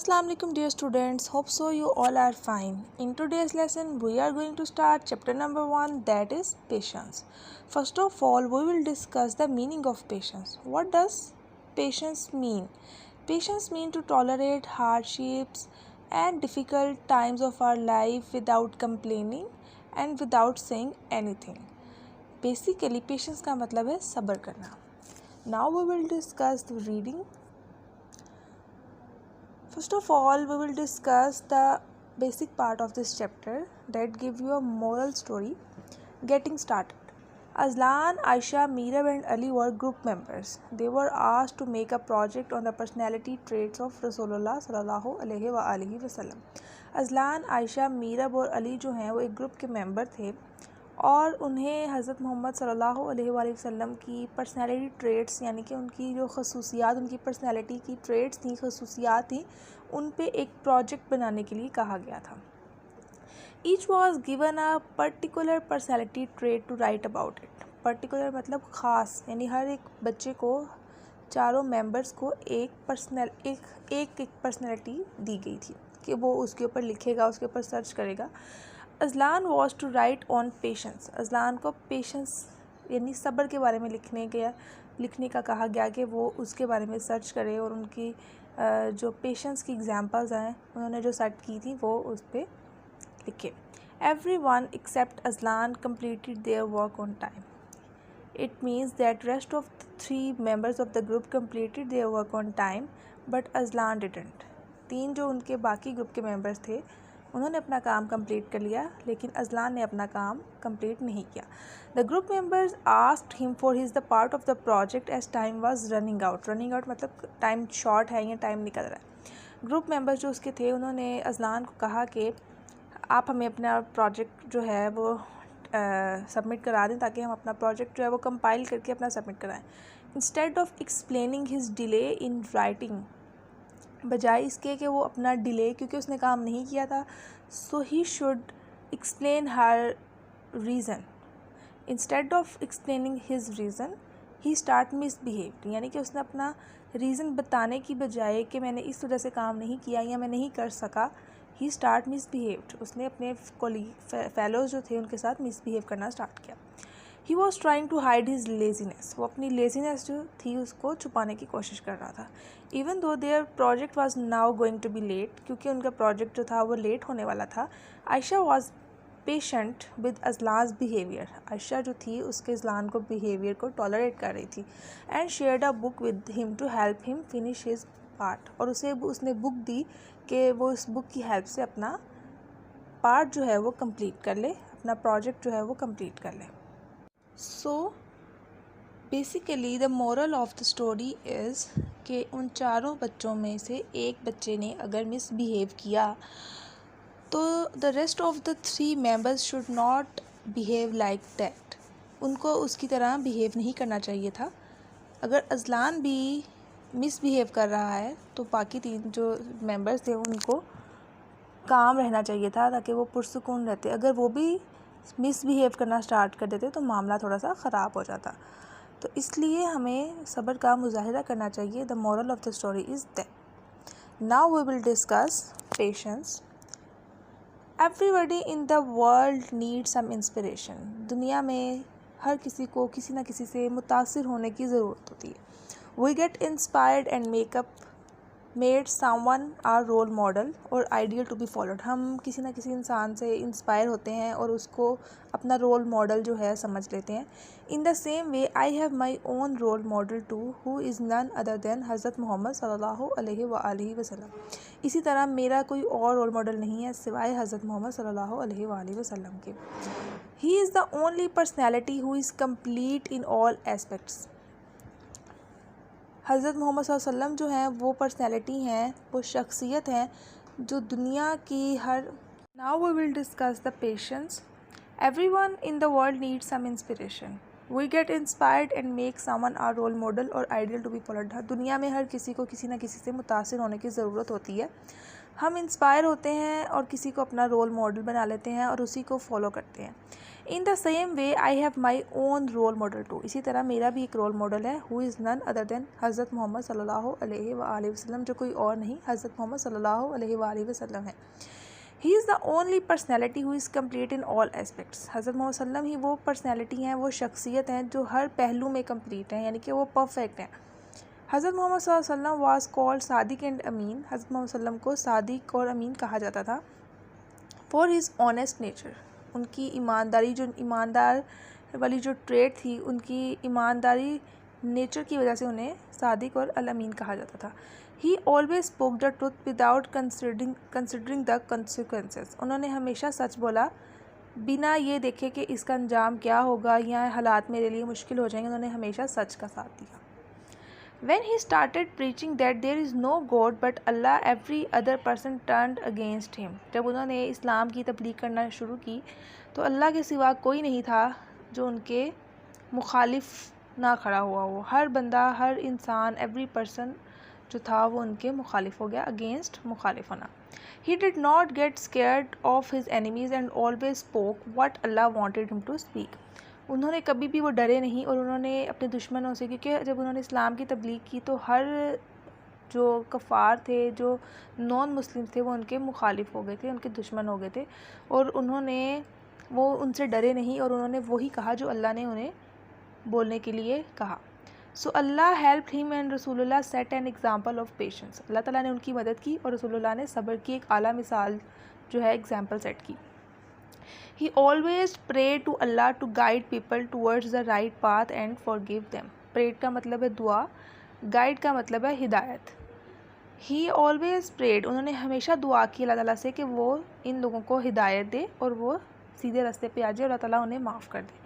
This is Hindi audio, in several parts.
Assalamu alaikum dear students, hope so you all are fine. In today's lesson we are going to start chapter number 1, that is patience. First of all we will discuss the meaning of patience. What does patience mean? Patience means to tolerate hardships and difficult times of our life without complaining and without saying anything. Basically patience का मतलब है सब्र करना. Now we will discuss the reading. First of all, we will discuss the basic part of this chapter that give you a moral story. Getting started. Azlan, Aisha, Meerab and Ali were group members. They were asked to make a project on the personality traits of Rasulullah sallallahu alaihi wasallam. Azlan, Aisha, Meerab और अली जो हैं वो एक ग्रुप के मेंबर थे और उन्हें हज़रत मोहम्मद सल्लल्लाहु अलैहि वसल्लम की पर्सनैलिटी ट्रेट्स यानी कि उनकी जो खसूसियात उनकी पर्सनैलिटी की ट्रेट्स थी खसूसियात थी उन पे एक प्रोजेक्ट बनाने के लिए कहा गया था. Each was given a particular personality trait to write about it. Particular मतलब ख़ास, यानी हर एक बच्चे को चारों मेंबर्स को एक पर्सनैलिटी दी गई थी कि वो उसके ऊपर लिखेगा, उसके ऊपर सर्च करेगा. Azlan was to write on patience. Azlan को पेशेंस यानी सब्र के बारे में लिखने का कहा गया कि वो उसके बारे में सर्च करे और उनकी जो पेशेंस की एग्जांपल्स हैं उन्होंने जो सेट की थी वो उस पर लिखे. Everyone except Azlan completed their work on time. It means that rest of the 3 members of the group completed their work on time but Azlan didn't. 3 जो उनके बाकी ग्रुप के मेंबर्स थे उन्होंने अपना काम कंप्लीट कर लिया लेकिन अज़लान ने अपना काम कंप्लीट नहीं किया. The group members asked him for his the part of the project as time was running out. Running out मतलब टाइम शॉर्ट है या टाइम निकल रहा है. ग्रुप मेंबर्स जो उसके थे उन्होंने अज़लान को कहा कि आप हमें अपना प्रोजेक्ट जो है वो सबमिट करा दें ताकि हम अपना प्रोजेक्ट जो है वो कंपाइल करके अपना सबमिट कराएं. Instead of explaining his delay in writing, बजाय इसके कि वो अपना डिले क्योंकि उसने काम नहीं किया था, so he should explain her reason. Instead of explaining his reason he start misbehaved, यानी कि उसने अपना रीज़न बताने की बजाय कि मैंने इस वजह से काम नहीं किया या मैं नहीं कर सका, ही स्टार्ट मिसबिहेव्ड. उसने अपने फेलोज़ जो थे उनके साथ मिसबिहेव करना स्टार्ट किया. He was trying to hide his laziness. वो अपनी लेजीनेस जो थी उसको छुपाने की कोशिश कर रहा था. Even though their project was now going to be late, क्योंकि उनका प्रोजेक्ट जो था वो लेट होने वाला था. Ayesha was patient with Azlan's behaviour. Ayesha जो थी उसके अज़लान को बिहेवियर को टॉलरेट कर रही थी. And shared a book with him to help him finish his part. और उसने बुक दी कि वो इस बुक की हेल्प से अपना पार्ट जो है वो कंप्लीट कर ले, अपना प्रोजेक्ट जो है वो कंप्लीट कर ले. So basically the moral of the story is कि उन चारों बच्चों में से एक बच्चे ने अगर मिसबिहेव किया तो the rest of the 3 members should not behave like that. उनको उसकी तरह बिहेव नहीं करना चाहिए था. अगर अज़लान भी मिसबिहेव कर रहा है तो बाकी 3 जो मेंबर्स थे उनको काम रहना चाहिए था ताकि वो पुरसुकून रहते. अगर वो भी मिसबिहेव करना स्टार्ट कर देते तो मामला थोड़ा सा ख़राब हो जाता. तो इसलिए हमें सब्र का मुजाहिरा करना चाहिए. The moral of the story is that now we will discuss patience. Everybody in the world need some inspiration. दुनिया में हर किसी को किसी न किसी से मुतासिर होने की ज़रूरत होती है. We get inspired and made someone our role model और आइडियल टू बी फॉलोड. हम किसी न किसी इंसान से इंस्पायर होते हैं और उसको अपना रोल मॉडल जो है समझ लेते हैं. In the same way I have my own role model too who is none other than हज़रत मोहम्मद सल्लल्लाहु अलैहि वसल्लम. इसी तरह मेरा कोई और रोल मॉडल नहीं है सिवाय हज़रत मोहम्मद सल्लल्लाहु अलैहि वसल्लम के. He is the only personality who is complete in all aspects. हज़रत मोहम्मद सल्लल्लाहु अलैहि वसल्लम जो हैं वो पर्सनैलिटी हैं, वो शख्सियत हैं जो दुनिया की हर. Now we will discuss the patience. Everyone in the world needs some inspiration. We get inspired and make someone our role model और आइडियल टू बी फॉलोड. दुनिया में हर किसी को किसी न किसी से मुतासिर होने की ज़रूरत होती है. हम इंस्पायर होते हैं और किसी को अपना रोल मॉडल बना लेते हैं और उसी को फॉलो करते हैं। In the same way I have my own role model too, इसी तरह मेरा भी एक रोल मॉडल है, who is none other than हज़रत मोहम्मद सल्लल्लाहु अलैहि वसल्लम, जो कोई और नहीं हज़रत मोहम्मद सल्लल्लाहु अलैहि वसल्लम है। He is the only personality who is complete in all aspects. हज़रत मोहम्मद सल्लम ही वो पर्सनैलिटी हैं, वो शख्सियत हैं जो हर पहलू में कम्प्लीट हैं, यानी कि वो परफेक्ट हैं। हज़रत मोहम्मद सल्लल्लाहु अलैहि वसल्लम वाज कॉल्ड सादिक एंड अमीन। हज़रत मोहम्मद सल्लम को सादिक और अमीन कहा जाता था। फॉर हिज ऑनेस्ट नेचर, उनकी ईमानदारी, जो ईमानदार वाली जो ट्रेट थी, उनकी ईमानदारी नेचर की वजह से उन्हें सादिक और अल अमीन कहा जाता था। ही always spoke the truth without considering the consequences. उन्होंने हमेशा सच बोला बिना ये देखे कि इसका अंजाम क्या होगा या हालात मेरे लिए मुश्किल हो जाएंगे। उन्होंने हमेशा सच का साथ दिया। When he started preaching that there is no God but Allah, every other person turned against him. जब उन्होंने इस्लाम की तबलीग करना शुरू की तो अल्लाह के सिवा कोई नहीं था जो उनके मुखालिफ ना खड़ा हुआ हो। हर बंदा, हर इंसान, एवरी पर्सन जो था वो उनके मुखालिफ हो गया, अगेंस्ट मुखालिफ होना। He did not get scared of his enemies and always spoke what Allah wanted him to speak. उन्होंने कभी भी वो डरे नहीं और उन्होंने अपने दुश्मनों से, क्योंकि जब उन्होंने इस्लाम की तबलीग की तो हर जो कफ़ार थे, जो नॉन मुस्लिम थे, वो उनके मुखालिफ हो गए थे, उनके दुश्मन हो गए थे और वो उनसे डरे नहीं और उन्होंने वही कहा जो अल्लाह ने उन्हें बोलने के लिए कहा। So Allah help him and Rasulullah set an example of patience. Allah Taala ने उनकी मदद की और रसूलुल्लाह ने सब्र की एक आला मिसाल जो है एग्ज़ाम्पल सेट की। He always prayed to Allah to guide people towards the right path and forgive them. Prayed का मतलब है दुआ, guide का मतलब है हिदायत। He always prayed, उन्होंने हमेशा दुआ की अल्लाह ताला से कि वो इन लोगों को हिदायत दे और वो सीधे रास्ते पे आ जाए और अल्लाह ताला उन्हें माफ़ कर दे।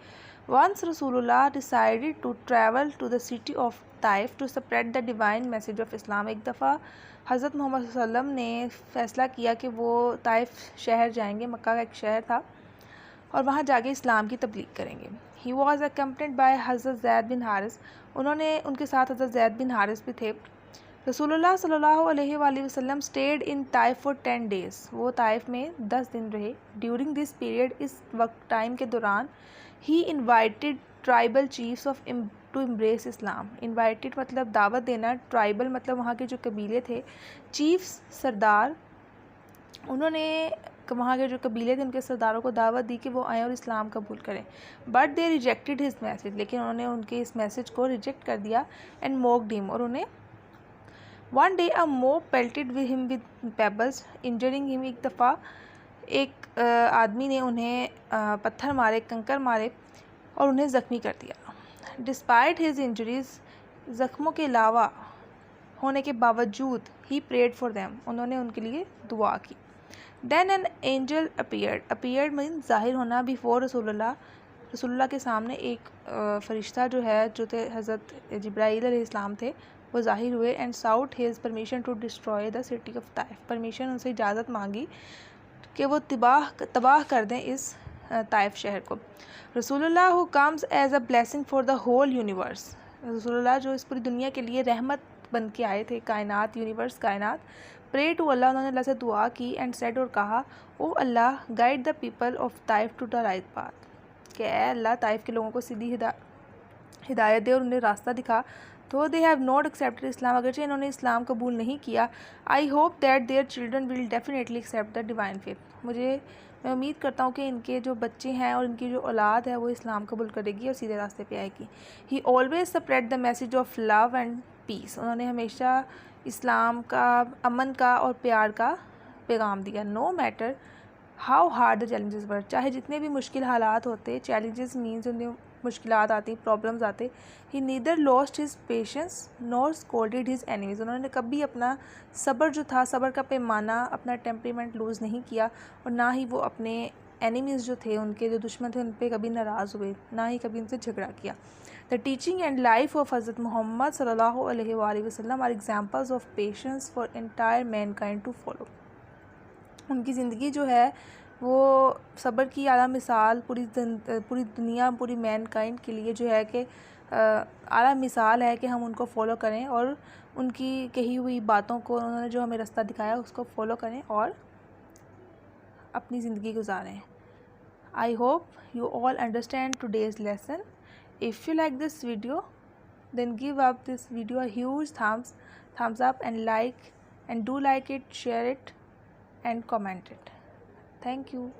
Once Rasulullah decided to travel to the city of Taif to spread the divine message of Islam. एक दफ़ा हज़रत मोहम्मद सल्लम ने फ़ैसला किया कि वो ताइफ शहर जाएंगे, मक्का का एक शहर था, और वहाँ जाके इस्लाम की तबलीग करेंगे। ही वॉज अकम्पनीड बाय हज़रत ज़ैद बिन हारिस, उन्होंने उनके साथ हज़रत ज़ैद बिन हारिस भी थे। रसूलुल्लाह सल्लल्लाहु अलैहि वसल्लम stayed in Taif for 10 days, वो ताइफ में 10 दिन रहे। ड्यूरिंग दिस पीरियड, इस वक्त टाइम के दौरान, he invited tribal chiefs of to embrace Islam. Invited मतलब दावत देना, ट्राइबल मतलब वहाँ के जो कबीले थे, चीफ्स सरदार, उन्होंने वहाँ के जो कबीले थे उनके सरदारों को दावत दी कि वो आएँ और इस्लाम कबूल करें। But they rejected his message, लेकिन उन्होंने उनके इस मैसेज को रिजेक्ट कर दिया। एंड मोक्ड हिम, और उन्हें one day a mob pelted with him with pebbles injuring him. एक दफ़ा एक आदमी ने उन्हें पत्थर मारे, कंकर मारे और उन्हें ज़ख्मी कर दिया। डिस्पाइट हिज इंजरीज, ज़ख्मों के अलावा होने के बावजूद, ही प्रेड फॉर देम, उन्होंने उनके लिए दुआ की। Then an angel appeared mean ज़ाहिर होना, बिफोर रसूलुल्लाह के सामने एक फ़रिश्ता जो है, जो थे हज़रत जिब्राईल अलैहिस्सलाम थे, वो ज़ाहिर हुए। And sought his permission to destroy the city of Taif, permission उनसे इजाज़त मांगी कि वो तबाह कर दें इस ताइफ शहर को। रसूलुल्लाह who comes as a blessing for the whole universe, रसूलुल्लाह जो इस पूरी दुनिया के लिए रहमत बन के आए थे, कायनात, यूनिवर्स, कायनात। प्रे टू अल्लाह, उन्होंने अल्लाह से दुआ की। एंड सेड, और कहा, O Allah guide the people of Taif to the right path, कि ए अल्लाह ताइफ के लोगों को सीधी हिदायत दे और उन्हें रास्ता दिखा। तो they have not accepted Islam, अगरचे इन्होंने इस्लाम कबूल नहीं किया। I hope that their children will definitely accept the divine faith, मैं उम्मीद करता हूँ कि इनके जो बच्चे हैं और इनकी जो औलाद है वो इस्लाम कबूल करेगी और सीधे रास्ते पे आएगी। He always spread the message of love and peace, उन्होंने हमेशा इस्लाम का, अमन का और प्यार का पैगाम दिया। No matter how hard the challenges were, चाहे जितने भी मुश्किल हालात होते, चैलेंजेस मीन्स उन्हें मुश्किलात आती, प्रॉब्लम्स आते। He neither lost his patience nor scolded his enemies, उन्होंने कभी अपना सब्र जो था, सब्र का पैमाना, अपना टेम्परीमेंट लूज़ नहीं किया और ना ही वो अपने एनिमीज़ जो थे, उनके जो दुश्मन थे, उन पर कभी नाराज़ हुए, ना ही कभी उनसे झगड़ा किया। The teaching and life of Hazrat Mohammad सल्लल्लाहु अलैहि वसल्लम are examples of patience for entire mankind to follow, उनकी ज़िंदगी जो है वो सब्र की आला मिसाल पूरी दुनिया, पूरी मैनकाइंड के लिए जो है कि आला मिसाल है कि हम उनको फॉलो करें और उनकी कही हुई बातों को, उन्होंने जो हमें रास्ता दिखाया उसको फॉलो करें और अपनी ज़िंदगी गुजारें। I hope you all understand today's lesson. If you like this video, then give up this video a huge thumbs up and do like it, share it and comment it. Thank you.